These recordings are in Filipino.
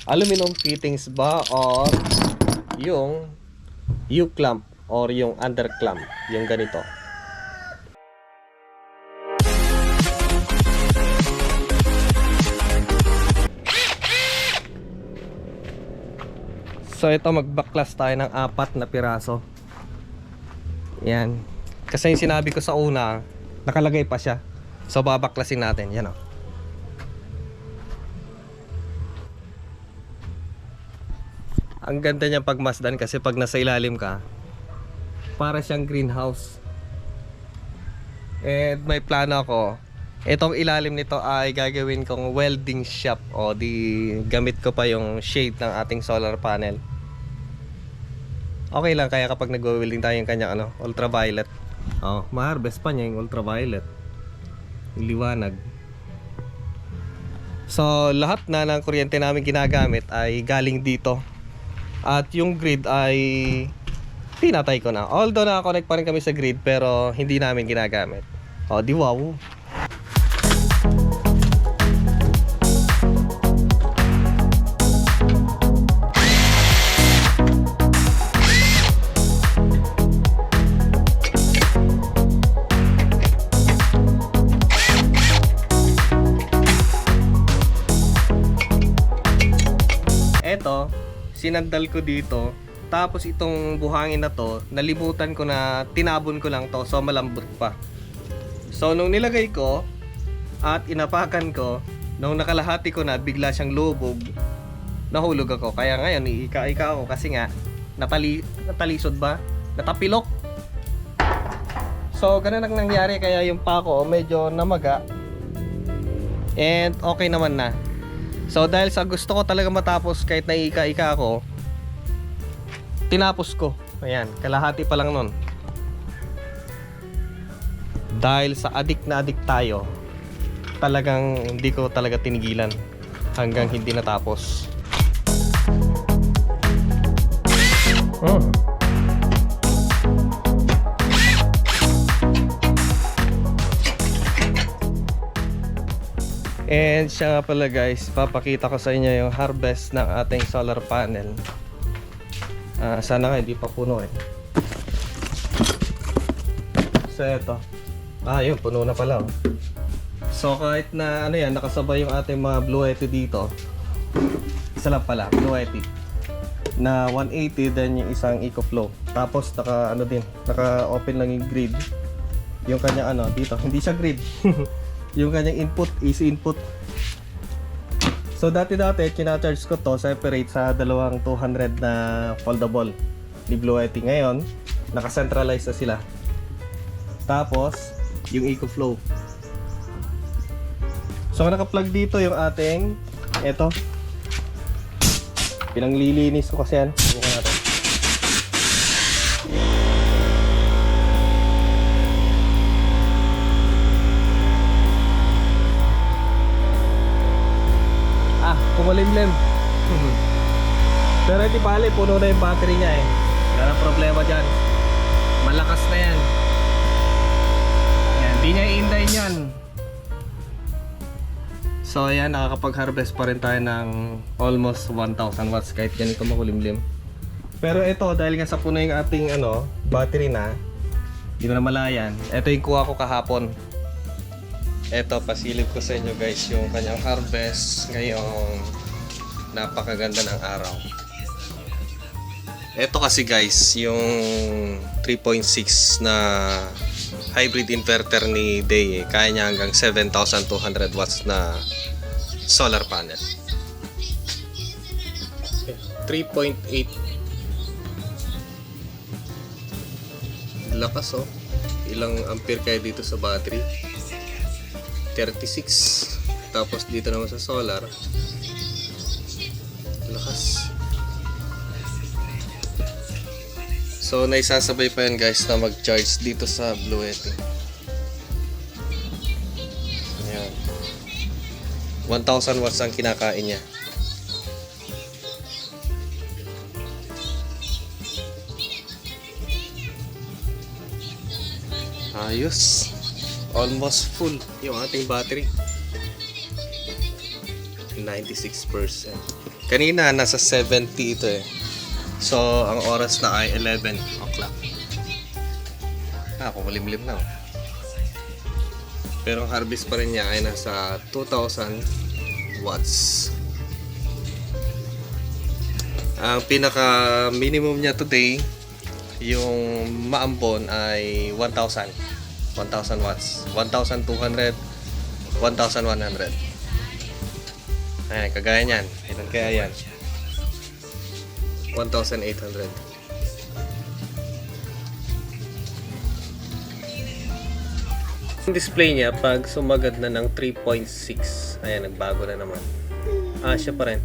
aluminum fittings ba or yung U-clamp or yung underclamp, yung ganito. So ito, magbaklas tayo ng 4 na piraso. Yan. Kasi yung sinabi ko sa una, nakalagay pa siya. So babaklasin natin. Yan o. Ang ganda niya pagmasdan kasi pag nasa ilalim ka, para siyang greenhouse. And may plano ako, itong ilalim nito ay gagawin kong welding shop. O di gamit ko pa yung shade ng ating solar panel. Okay lang kaya kapag nag-welding tayo yung kanyang ultraviolet. Oh, ma-harvest pa niya yung ultraviolet. Yung liwanag. So lahat na ng kuryente namin ginagamit ay galing dito. At yung grid ay pinatay ko na. Although naka-connect pa rin kami sa grid pero hindi namin ginagamit. Oh, di wow. Eto, sinandal ko dito. Tapos itong buhangin na to, nalimutan ko na tinabon ko lang to. So malambot pa. So nung nilagay ko at inapakan ko, nung nakalahati ko na, bigla siyang lubog. Nahulog ako. Kaya ngayon iika-ika ako kasi nga natalisod ba? Natapilok. So ganun ang nangyari, kaya yung pako medyo namaga. And okay naman na. So dahil sa gusto ko talaga matapos kahit naiika-ika ako, tinapos ko. Ayan, kalahati pa lang nun. Dahil sa adik na adik tayo, talagang hindi ko talaga tinigilan hanggang hindi natapos. And siya nga pala guys, papakita ko sa inyo yung harvest ng ating solar panel. Sana nga hindi pa puno eh. So eto. Yun, puno na pala oh. So kahit na yan, nakasabay yung ating mga Blue Yeti dito. Isa lang pala, Blue Yeti na 180, then yung isang EcoFlow. Tapos naka open lang yung grid. Yung kanyang dito, hindi siya grid. Yung kanyang input, easy input. So dati kina-charge ko to separate sa dalawang 200 na foldable ni Blue Yeti. Ngayon naka-centralize na sila. Tapos yung EcoFlow. So naka-plug dito yung ating pinanglilinis ko kasi yan. Subukan natin. Kumalimlim. Pero hindi pala, puno na yung battery niya eh. Wala na problema dyan. Malakas na yan. Yan, hindi niya iindayin yan. So ayan, nakakapag-harvest pa rin tayo ng almost 1,000 watts kahit ganito makulimlim. Pero ito, dahil nga sa puno yung ating battery na, hindi ko na malayan. Ito yung kuha ko kahapon. Ito, pasilip ko sa inyo guys yung kanyang harvest ngayong napakaganda ng araw. Ito kasi guys yung 3.6 na hybrid inverter ni Day kaya niya hanggang 7,200 watts na solar panel. 3.8 lakas oh. Ilang ampere kaya dito sa battery? 36. Tapos dito naman sa solar, lakas. So naisasabay pa yan guys na mag-charge dito sa Blue Yeti. Ayan. 1,000 watts ang kinakain niya. Ayos. Almost full yung ating battery. 96%. Kanina nasa 70 ito eh. So, ang oras na ay 11 o'clock. Kumulimlim na. Pero ang harvest pa rin niya ay nasa 2,000 watts. Ang pinaka minimum niya today, yung maambon ay 1,000 watts. 1,200, 1,100. Ayan, kagaya niyan. Ilan kaya yan? 1,800. Yung display niya, pag sumagad na ng 3.6, ayan, nagbago na naman. Siya pa rin.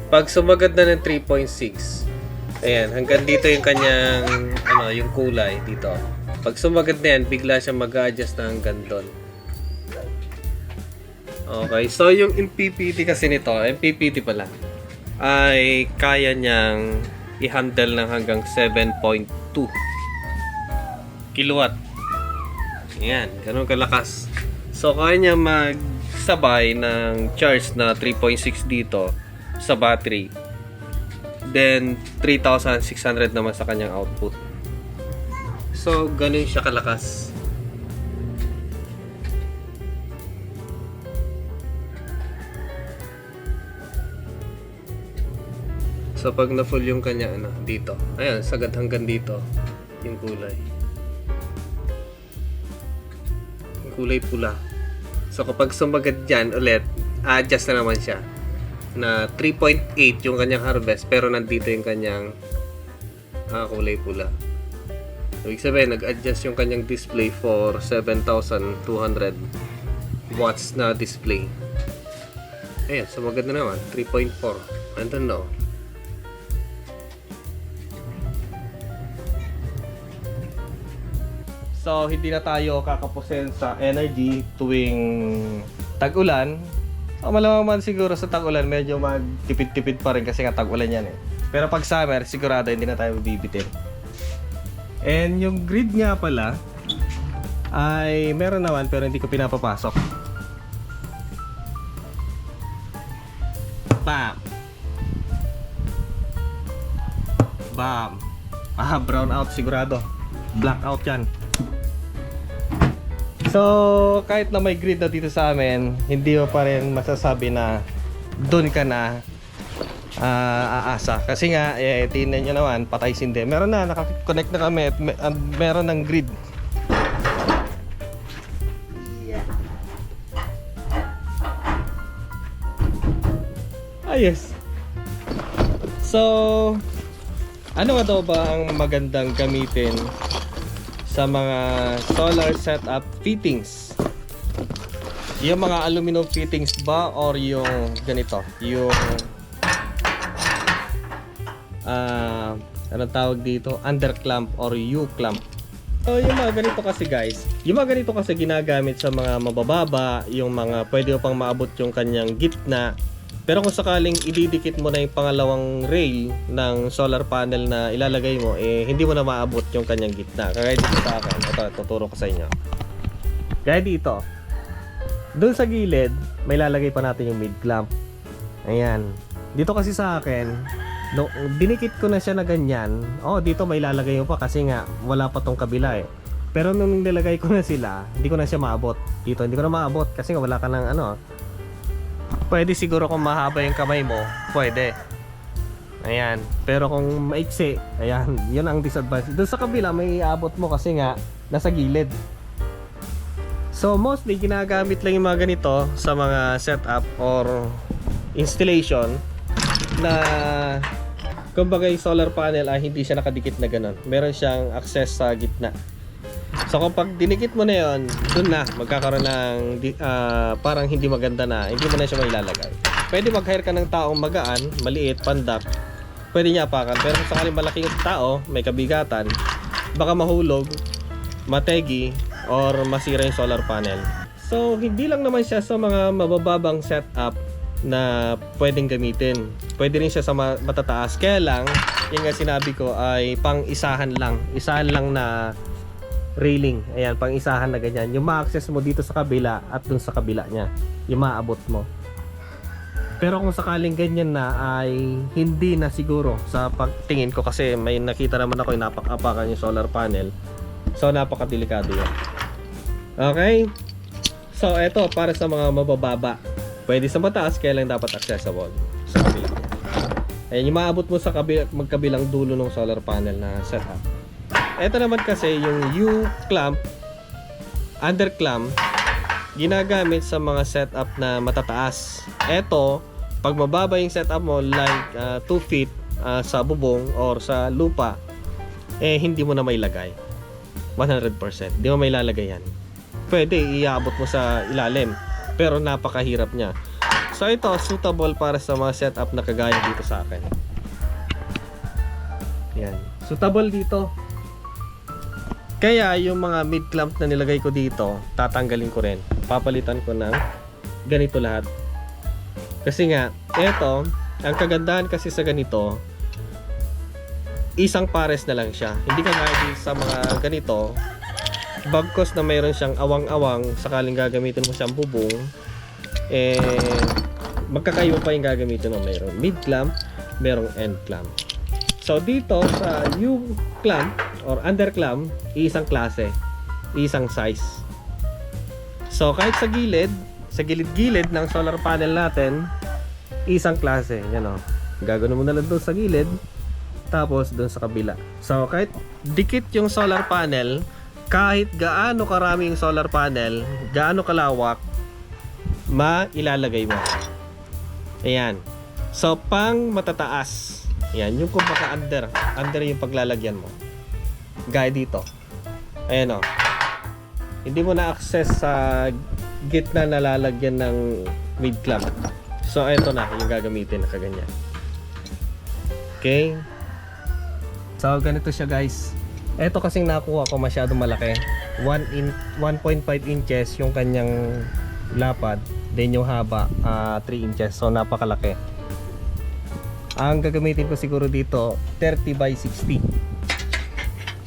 Pag sumagad na ng 3.6, ayan, hanggang dito yung kanyang, yung kulay dito. Pag sumagad na yan, bigla siya mag-a-adjust na hanggang doon. Okay, so yung MPPT kasi nito, MPPT pala, ay kaya niyang i-handle ng hanggang 7.2 kilowatt. Ayan, ganun kalakas. So, kaya niya magsabay ng charge na 3.6 dito sa battery. Then, 3,600 naman sa kanyang output. So, ganun siya kalakas. So, pag na-full yung kanya, dito. Ayan, sagad hanggang dito. Yung kulay. Yung kulay pula. So, kapag sumagad dyan ulit, adjust na naman siya. Na 3.8 yung kanyang harvest, pero nandito yung kanyang kulay pula. Ibig sabihin, nag-adjust yung kanyang display for 7,200 watts na display. Ayan, sumagad na naman. 3.4. Andun na. So, hindi na tayo kakapusin sa energy tuwing tag-ulan. So, malamang man siguro sa tag-ulan, medyo magtipid-tipid pa rin kasi nga tag-ulan yan eh. Pero pag summer, sigurado hindi na tayo bibitin. And yung grid nga pala, ay meron naman pero hindi ko pinapapasok. Bam! Bam! Brown out sigurado. Black out yan. So, kahit na may grid na dito sa amin, hindi mo pa rin masasabi na doon ka na aasa. Kasi nga, tingnan nyo naman, patay sindi. Meron na, naka-connect na kami at meron ng grid. Yes. So, ano nga daw ba ang magandang gamitin sa mga solar setup fittings? Yung mga aluminum fittings ba or yung ganito, yung anong tawag dito, underclamp or U-clamp? So yung mga ganito kasi guys, yung mga ganito kasi ginagamit sa mga mabababa, yung mga pwede mo pang maabot yung kanyang gitna. Pero kung sakaling ididikit mo na yung pangalawang rail ng solar panel na ilalagay mo, hindi mo na maabot yung kanyang gitna. Kaya dito sa akin, ito, tuturo ko sa inyo. Kaya dito, doon sa gilid, may lalagay pa natin yung mid clamp. Ayan. Dito kasi sa akin, dinikit ko na siya na ganyan. Dito may lalagay mo pa kasi nga wala pa tong kabila eh. Pero nung nilagay ko na sila, hindi ko na siya maabot. Dito, hindi ko na maabot kasi nga wala ka ng pwede siguro kung mahaba yung kamay mo, pwede. Ayan. Pero kung maiksi, ayan, yun ang disadvantage. Doon sa kabila, may iabot mo kasi nga, nasa gilid. So, mostly, ginagamit lang yung mga ganito sa mga setup or installation na, kumbaga yung solar panel ay hindi siya nakadikit na ganun. Meron siyang access sa gitna. So kapag dinikit mo na yon, dun na magkakaroon ng parang hindi maganda na, hindi mo na siya mailalagay. Pwede mag-hire ka ng taong magaan, maliit, pandak, pwede niya apakan. Pero kung sakaling malaki yung tao, may kabigatan, baka mahulog, mategi, or masira yung solar panel. So hindi lang naman siya sa mga mabababang setup na pwedeng gamitin. Pwede rin siya sa matataas. Kaya lang, yung nga sinabi ko ay pang isahan lang na railing. Ayan, pang isahan na ganyan. Yung ma-access mo dito sa kabila at dun sa kabila niya. Yung maabot mo. Pero kung sakaling ganyan na ay hindi na siguro sa pagtingin ko, kasi may nakita naman ako yung napak-apakan yung solar panel. So napakadelikado yan. Okay? So eto para sa mga mabababa. Pwede sa mataas, kaya lang dapat accessible sa kabila. Ayan, yung maabot mo sa magkabilang dulo ng solar panel na setup. Ito naman kasi yung U-clamp, underclamp, ginagamit sa mga setup na matataas. Ito, pag mababa yung setup mo like 2 feet sa bubong or sa lupa, hindi mo na may lagay 100%, hindi mo may lalagay yan. Pwede iabot mo sa ilalim, pero napakahirap niya. So ito, suitable para sa mga setup na kagaya dito sa akin. Yan, suitable dito. Kaya yung mga mid clamp na nilagay ko dito, tatanggalin ko rin. Papalitan ko ng ganito lahat. Kasi nga, eto, ang kagandahan kasi sa ganito, isang pares na lang siya. Hindi kagaya sa mga ganito, bagkos na mayroon siyang awang-awang, sakaling gagamitin mo siyang bubong, magkakayo pa yung gagamitin mo. Mayroong mid clamp, mayroong end clamp. So dito sa U-clamp or underclamp, isang klase, isang size. So kahit sa gilid-gilid ng solar panel natin, isang klase. Yan o. Gagawin mo na lang doon sa gilid, tapos doon sa kabila. So kahit dikit yung solar panel, kahit gaano karami yung solar panel, gaano kalawak, mailalagay mo. Ayan. So pang matataas, yan, yung kumbaga under yung paglalagyan mo. Gaya dito. Ayan o. Hindi mo na access sa gitna na lalagyan ng mid clamp. So, eto na yung gagamitin na kaganyan. Okay. So, ganito siya guys. Eto kasing nakuha ko masyadong malaki. 1.5 inches yung kanyang lapad. Then yung haba, 3 inches. So, napakalaki. Ang gagamitin ko siguro dito 30 by 60,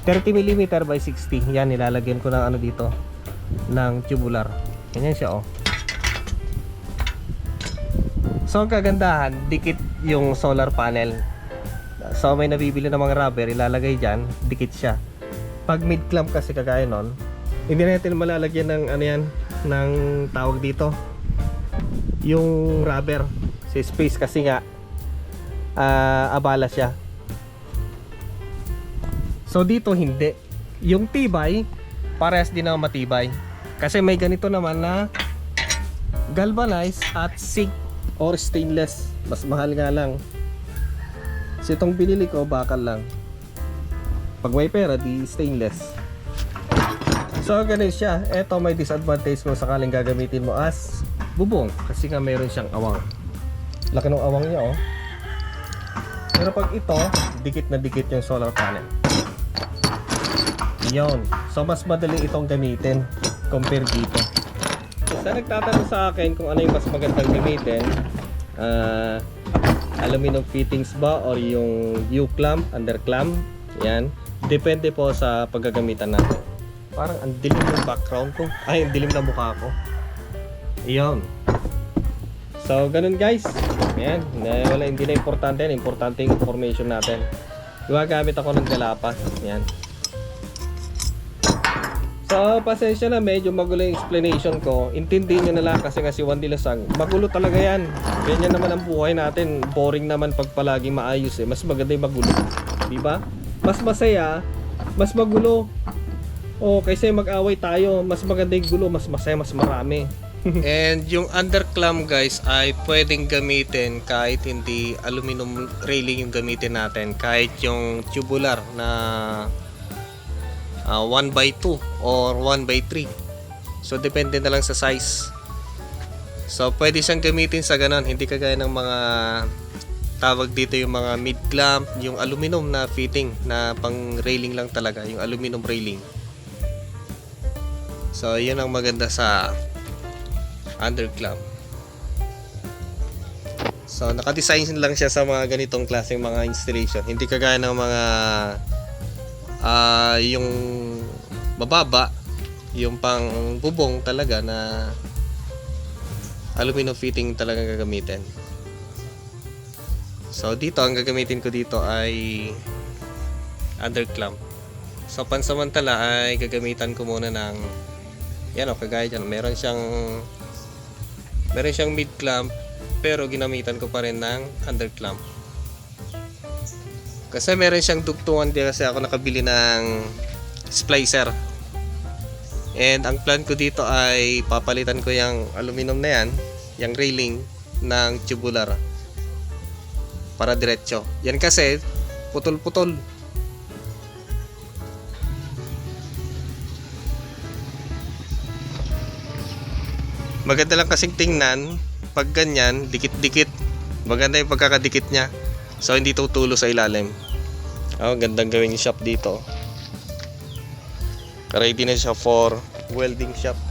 30mm by 60. Yan, nilalagyan ko ng ano dito, ng tubular. Ganyan siya oh. So ang kagandahan, dikit yung solar panel. So may nabibili ng mga rubber, ilalagay dyan, dikit siya. Pag mid clamp kasi kagaya nun, hindi natin malalagyan ng ano yan, ng tawag dito, yung rubber sa space, kasi nga abala siya. So dito hindi. Yung tibay, parehas din ang matibay. Kasi may ganito naman na galvanized at zinc or stainless. Mas mahal nga lang. So itong binili ko, bakal lang. Pag may pera, di stainless. So ganun siya. Ito may disadvantage kung sakaling gagamitin mo as bubong. Kasi nga mayroon siyang awang. Laki ng awang niya oh. Pero pag ito, dikit na dikit yung solar panel. Yun. So mas madali itong gamitin compare dito. Sa nagtatanong sa akin kung ano yung mas magandang gamitin, aluminum fittings ba or yung U-clamp, underclamp, yan. Depende po sa paggagamitan natin. Parang ang dilim ng background ko. Ay, ang dilim na mukha ko. Iyon. So, ganun guys. Ayan. Wala, hindi na importante yan. Importante yung information natin. Gumagamit ako ng galapa. Ayan. So, pasensya na. Medyo magulo yung explanation ko. Intindihin nyo na lang kasi nga si Juan Dilasang. Magulo talaga yan. Ganyan naman ang buhay natin. Boring naman pag palagi maayos eh. Mas maganda yung magulo. Diba? Mas masaya. Mas magulo. O, kaysa mag-away tayo. Mas maganda yung gulo. Mas masaya. Mas marami. And yung underclamp guys ay pwedeng gamitin kahit hindi aluminum railing yung gamitin natin, kahit yung tubular na 1x2 or 1x3. So depende na lang sa size. So pwede siyang gamitin sa ganon, hindi kagaya ng mga tawag dito yung mga mid clamp, yung aluminum na fitting na pang railing lang talaga, yung aluminum railing. So yun ang maganda sa underclamp. So naka-design lang siya sa mga ganitong klaseng mga installation. Hindi kagaya ng mga yung mababa, yung pang bubong talaga na aluminum fitting talaga gagamitin. So dito, ang gagamitin ko dito ay underclamp. So pansamantala ay gagamitan ko muna ng yan o, kagaya dyan. Meron siyang mid clamp, pero ginamitan ko pa rin ng underclamp. Kasi meron siyang dugtungan din, kasi ako nakabili ng splicer. And ang plan ko dito ay papalitan ko yung aluminum na yan, yung railing ng tubular para diretso. Yan kasi putol-putol. Maganda lang kasing tingnan pag ganyan, dikit-dikit. Maganda yung pagkakadikit niya. So hindi tutulo sa ilalim. Oh, gandang gawin yung shop dito. Ready na siya for welding shop.